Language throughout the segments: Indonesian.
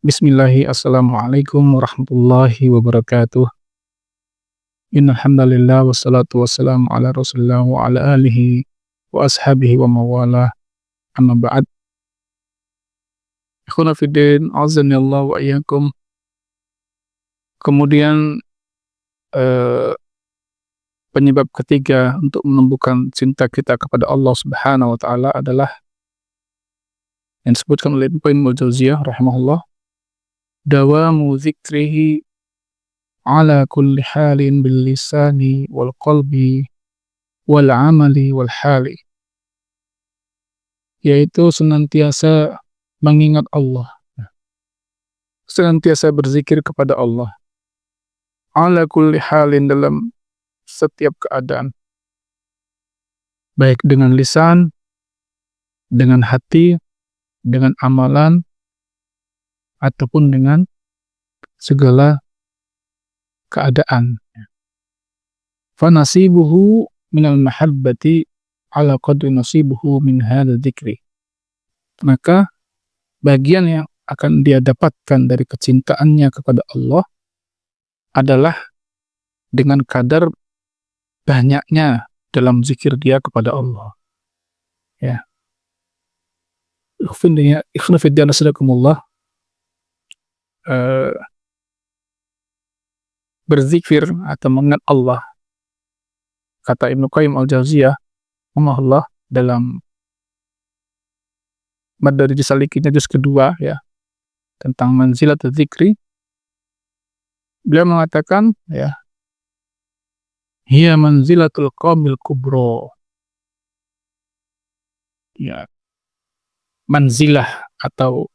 Assalamualaikum warahmatullahi wabarakatuh. Innal hamdalillah wassalatu wassalamu ala Rasulillah wa ala alihi wa ashabihi wa mawalah. Amma ba'd. Ikhwana fiddin, azanillah wa iyyakum. Kemudian eh, penyebab ketiga untuk menumbuhkan cinta kita kepada Allah Subhanahu wa taala adalah yang disebutkan oleh Ibnu Qayyim al-Jauziyah rahimahullah, dawamu dzikrihi ala kulli halin bil lisani wal qalbi wal amali wal hali, yaitu senantiasa mengingat Allah, senantiasa berzikir kepada Allah, ala kulli halin, dalam setiap keadaan, baik dengan lisan, dengan hati, dengan amalan, ataupun dengan segala keadaan. Fanasibuhu minal mahabbati ala qadri nasibuhu min hadha dzikri. Maka bagian yang akan dia dapatkan dari kecintaannya kepada Allah adalah dengan kadar banyaknya dalam zikir dia kepada Allah. Ya. Ikhwan fillah nasadakumullah, berzikir atau mengingat Allah, kata Ibnu Qayyim al-Jauziyah rahimahullah dalam Madarij Salikinnya juz kedua, ya, tentang manzilat dzikri, beliau mengatakan, ya, hiya manzilatul qaumil kubra. Ya, manzilah atau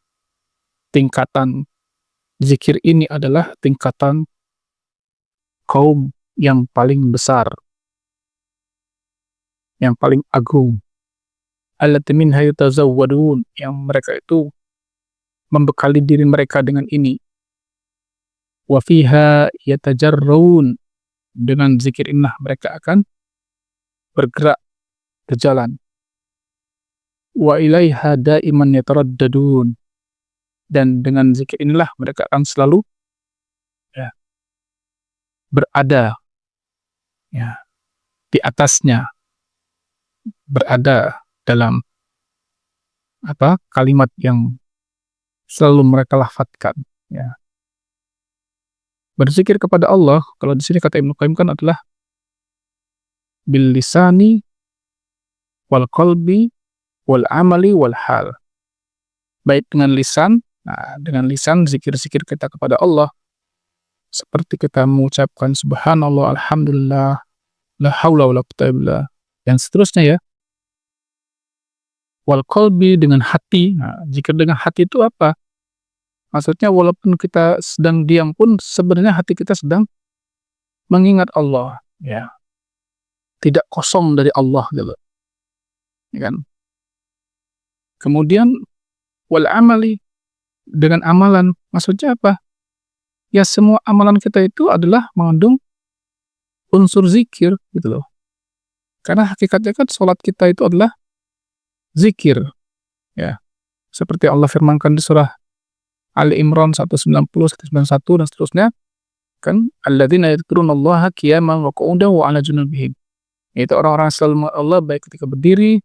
tingkatan zikir ini adalah tingkatan kaum yang paling besar, yang paling agung. Allati minha yatazawwadun, yang mereka itu membekali diri mereka dengan ini. Wa fiha yatajarrun, dengan zikir inilah mereka akan bergerak ke jalan. Wa ilaiha daiman yataraddadun, dan dengan zikir inilah mereka akan selalu, ya, berada, ya, di atasnya, berada dalam kalimat yang selalu mereka lafadzkan, ya. Berzikir kepada Allah, kalau di sini kata Ibnu Qayyim kan adalah bil lisani wal qalbi wal amali wal hal. Baik dengan lisan, dengan lisan zikir-zikir kita kepada Allah, seperti kita mengucapkan subhanallah, alhamdulillah, la haula wala quwwata illa billah, dan seterusnya, ya. Wal qalbi, dengan hati. Zikir dengan hati itu apa? Maksudnya walaupun kita sedang diam pun sebenarnya hati kita sedang mengingat Allah, ya. Tidak kosong dari Allah, gitu. Ya kan? Kemudian wal amali, dengan amalan. Maksudnya apa? Ya, semua amalan kita itu adalah mengandung unsur zikir, gitu loh. Karena hakikatnya kan sholat kita itu adalah zikir, ya. Seperti Allah firmankan di surah Ali Imran 190, 191 dan seterusnya, kan, alladzina yadhkurunallaha qiyaman wa qu'udan wa 'ala junubihim. Itu orang-orang yang selalu mengingat Allah baik ketika berdiri,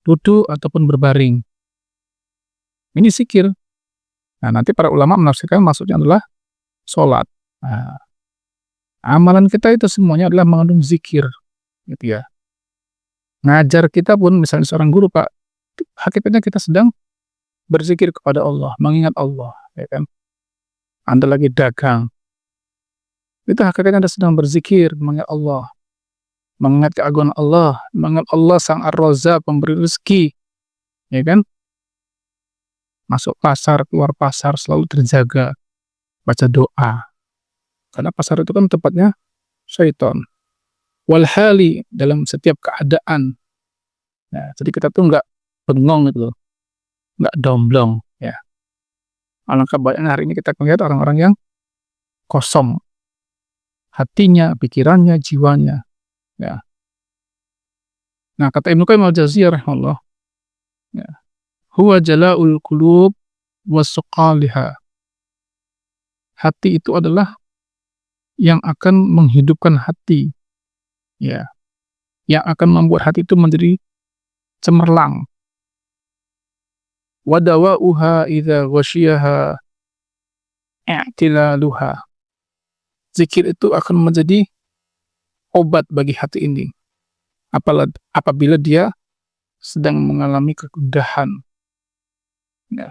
duduk ataupun berbaring. Ini zikir. Nanti para ulama menafsirkan maksudnya adalah sholat. Amalan kita itu semuanya adalah mengandung zikir, gitu, ya. Ngajar kita pun, misalnya seorang guru, Pak, hakikatnya kita sedang berzikir kepada Allah, mengingat Allah, ya kan. Anda lagi dagang, itu hakikatnya Anda sedang berzikir, mengingat Allah, mengingat keagungan Allah, mengingat Allah Sang Ar-Razzaq, pemberi rezeki, ya kan. Masuk pasar, keluar pasar selalu terjaga, baca doa, karena pasar itu kan tempatnya syaitan. Wal hali, dalam setiap keadaan. Nah, jadi kita tuh nggak bengong, gitu loh, nggak domblong, ya. Alangkah banyaknya hari ini kita melihat orang-orang yang kosong hatinya, pikirannya, jiwanya, ya. Nah, kata Ibnu Qayyim al-Jauziyah rahimahullah, ya, huwa jala'ul qulub wa suqaliha. Hati itu adalah yang akan menghidupkan hati, ya, yang akan membuat hati itu menjadi cemerlang. Wa dawa'uha idza ghasyiaha i'tilaluha. Zikir itu akan menjadi obat bagi hati ini, apabila dia sedang mengalami kegundahan. Ya.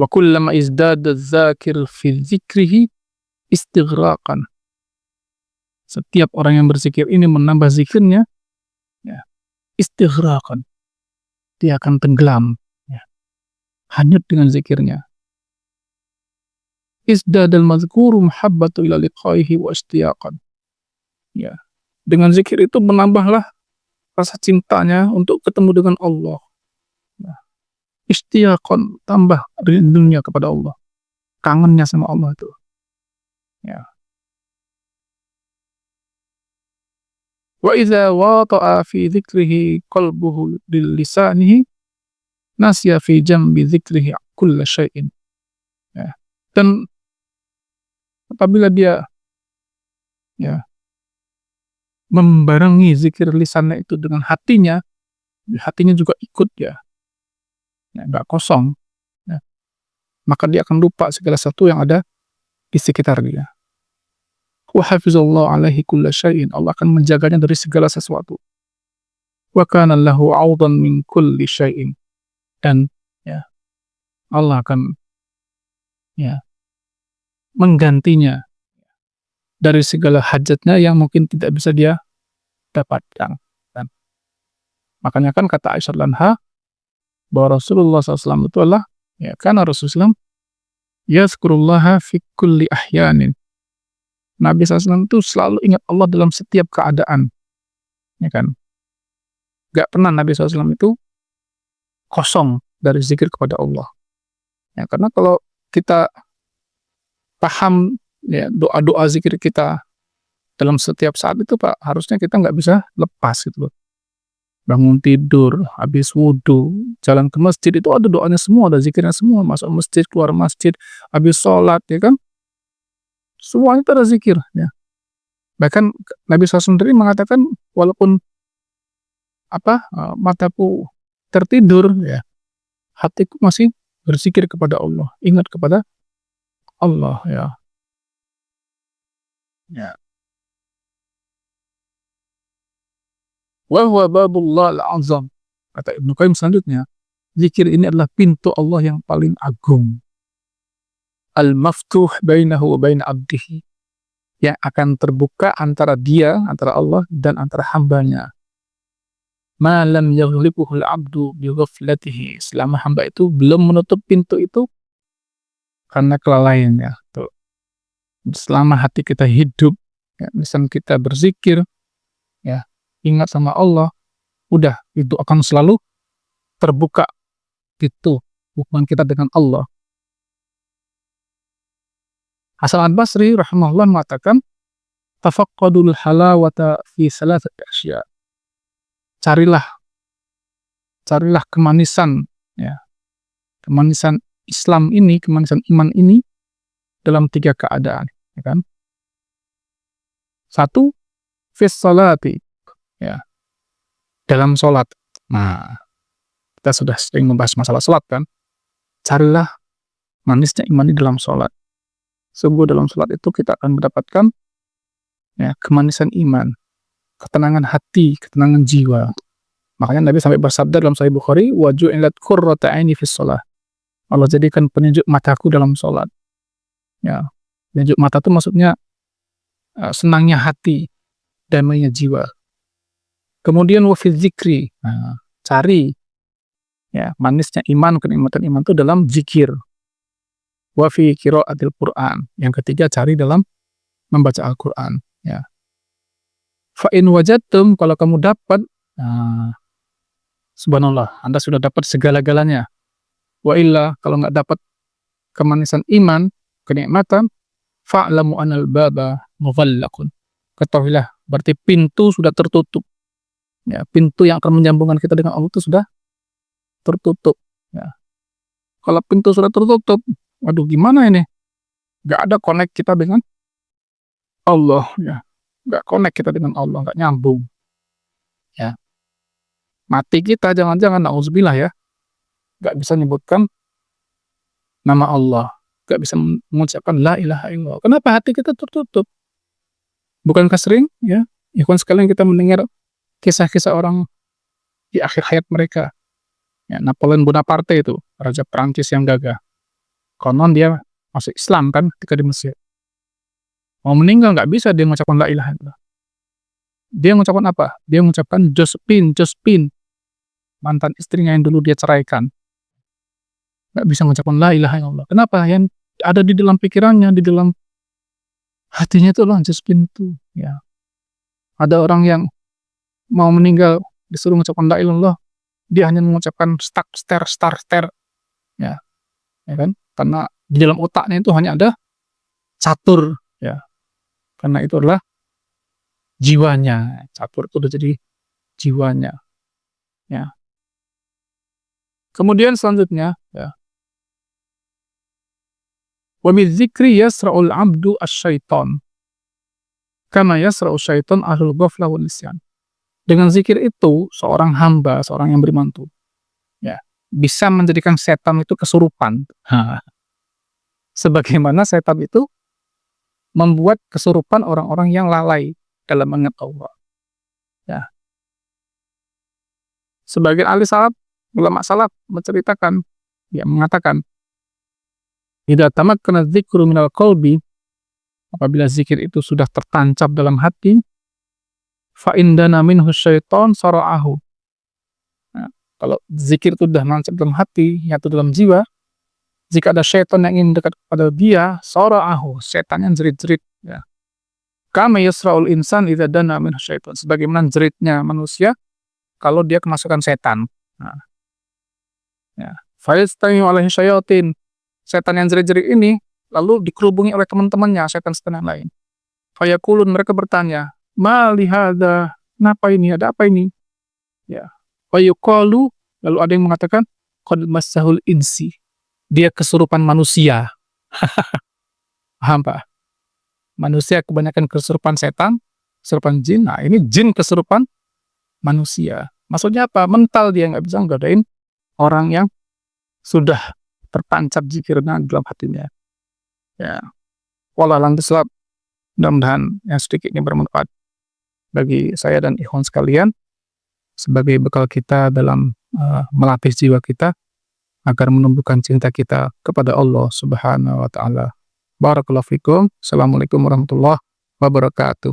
Wa kullama izdada dzakir fi dzikrihi istighraqan. Setiap orang yang berzikir ini menambah zikirnya, ya, istighraqan. Dia akan tenggelam, ya, hanyut dengan zikirnya. Izdadal mazkuru muhabbatu ila liqaihi wa ishtiyaqan. Ya. Dengan zikir itu menambahlah rasa cintanya untuk ketemu dengan Allah. Ya. Ishtiyaqan, tambah rindunya kepada Allah. Kangennya sama Allah itu. Ya. Wa idza wata'a fi dzikrihi qalbuhu bil lisanihi nasya fi jambi dzikrihi kulla syai'in. Ya. Dan apabila dia, ya, membarengi zikir lisannya itu dengan hatinya, hatinya juga ikut, ya, nggak kosong, ya, maka dia akan lupa segala sesuatu yang ada di sekitar dia. Wa hafizallahu alaihi kulla syai'in. Allah akan menjaganya dari segala sesuatu. Wa kana lahu 'audan min kulli syai'in. Dan, ya, Allah akan, ya, menggantinya dari segala hajatnya yang mungkin tidak bisa dia dapatkan. Dan makanya kan kata Aisyah anha bahwa Rasulullah SAW itu adalah, ya, karena Rasulullah yazkurullaha fi kulli ahyanin. Nabi SAW itu selalu ingat Allah dalam setiap keadaan, ya kan? Gak pernah Nabi SAW itu kosong dari zikir kepada Allah. Ya, karena kalau kita paham, ya, doa-doa zikir kita dalam setiap saat itu, Pak, harusnya kita nggak bisa lepas gitu loh. Bangun tidur, habis wudhu, jalan ke masjid, itu ada doanya semua, ada zikirnya semua. Masuk masjid, keluar masjid, habis sholat, ya kan? Semuanya itu ada zikir, ya. Bahkan Nabi SAW sendiri mengatakan, walaupun mataku tertidur, ya, hatiku masih berzikir kepada Allah, ingat kepada Allah, ya. Ya. Wa huwa babullah al-azam. Kata Ibnu Qayyim selanjutnya, zikir ini adalah pintu Allah yang paling agung. Al-maftuh bainahu wa bain abdihi. Yang akan terbuka antara dia, antara Allah dan antara hambanya. Ma lam yaghlibuhul abdu bi ghaflatihi. Selama hamba itu belum menutup pintu itu karena kelalaiannya. Tuh. Selama hati kita hidup, ya, lisan kita berzikir, ya, ingat sama Allah, udah, itu akan selalu terbuka gitu hubungan kita dengan Allah. Hasan al-Basri rahimahullah mengatakan, tafaqqadul halawata fi salasati asya. Carilah kemanisan, ya, kemanisan Islam ini, kemanisan iman ini dalam 3 keadaan, ya kan? 1, fis salati, ya, dalam sholat. Nah, kita sudah sering membahas masalah sholat kan? Carilah manisnya iman di dalam sholat. Sungguh dalam sholat itu kita akan mendapatkan, ya, kemanisan iman, ketenangan hati, ketenangan jiwa. Makanya Nabi sampai bersabda dalam Sahih Bukhari, wa ju'ilat qurratu 'aini fis shalah. Allah jadikan penyejuk mataku dalam sholat. Ya, penyejuk mata itu maksudnya senangnya hati, damainya jiwa. Kemudian wa fi dzikri. Nah, cari, ya, manisnya iman, kenikmatan iman itu dalam zikir. Wa fi qiraatil Qur'an. Yang ketiga, cari dalam membaca Al-Qur'an, ya. Fa in wajadtum, kalau kamu dapat, nah, subhanallah, Anda sudah dapat segala-galanya. Wa illa, kalau nggak dapat kemanisan iman, kenikmatan, fa'lamu anal baba mughallaqun. Ketahuilah, berarti pintu sudah tertutup. Ya, pintu yang akan menyambungkan kita dengan Allah itu sudah tertutup, ya. Kalau pintu sudah tertutup, waduh, gimana ini? nggak ada connect kita dengan Allah, ya. Nggak connect kita dengan Allah, nggak nyambung, ya. Mati kita jangan-jangan, na'udzubillah ya, nggak bisa nyebutkan nama Allah, nggak bisa mengucapkan la ilaha illallah. Kenapa? Hati kita tertutup. Bukankah sering, ya, ikhwan sekalian, kita mendengar kisah-kisah orang di akhir hayat mereka, ya, Napoleon Bonaparte itu, raja Prancis yang gagah. Konon dia masuk Islam kan ketika di Mesir. Mau meninggal nggak bisa dia mengucapkan la ilaha illallah. Dia mengucapkan apa? Dia mengucapkan Josephine, Josephine, mantan istrinya yang dulu dia ceraikan. Nggak bisa mengucapkan la ilaha illallah. Kenapa? Yang ada di dalam pikirannya, di dalam hatinya itu loh Josephine itu, ya. Ada orang yang mau meninggal disuruh mengucapkan la ilaha illallah, dia hanya mengucapkan star, ya, ya kan? Karena di dalam otaknya itu hanya ada catur, ya. Karena itu adalah jiwanya, catur itu udah jadi jiwanya, ya. Kemudian selanjutnya, ya, wa bidzikri yasra'ul 'abdu asy-syaiton kama yasra'u syaiton ahlul ghaflah wal nisyan. Dengan zikir itu seorang hamba, seorang yang beriman tuh, ya, bisa menjadikan setan itu kesurupan. Sebagaimana setan itu membuat kesurupan orang-orang yang lalai dalam mengingat Allah, ya. Sebagian ahli salaf, ulama salaf menceritakan, ya, mengatakan, idza tamakkana dzikru minal qalbi, apabila zikir itu sudah tertancap dalam hati, fa indana minhu syaiton sara'ahu. Nah, kalau zikir itu sudah nancap dalam hati, yaitu dalam jiwa, jika ada syaitan yang ingin dekat kepada dia, sara'ahu, setannya jerit-jerit, ya. Kama yasra'ul insan idza dana minhu syaiton, sebagaimana jeritnya manusia kalau dia kemasukan setan. Nah, ya. Fa yastami'u alaihi syayatin, setan yang jerit-jerit ini lalu dikerubungi oleh teman-temannya, setan-setan yang lain. Fayaqulun, mereka bertanya, ma li hadza, kenapa ini, ada apa ini? Ya. Fayuqalu, lalu ada yang mengatakan, qad massahul insi, dia kesurupan manusia. Paham Pak? Manusia kebanyakan kesurupan setan, kesurupan jin. Nah, ini jin kesurupan manusia. Maksudnya apa? Mental, dia nggak bisa nggodain orang yang sudah tertancap zikirnya dalam hatinya. Ya. Wallahu a'lam bishawab. Mudah-mudahan yang sedikit ini bermanfaat bagi saya dan ikhwan sekalian sebagai bekal kita dalam melatih jiwa kita agar menumbuhkan cinta kita kepada Allah Subhanahu wa taala. Barakallahu fikum. Assalamualaikum warahmatullahi wabarakatuh.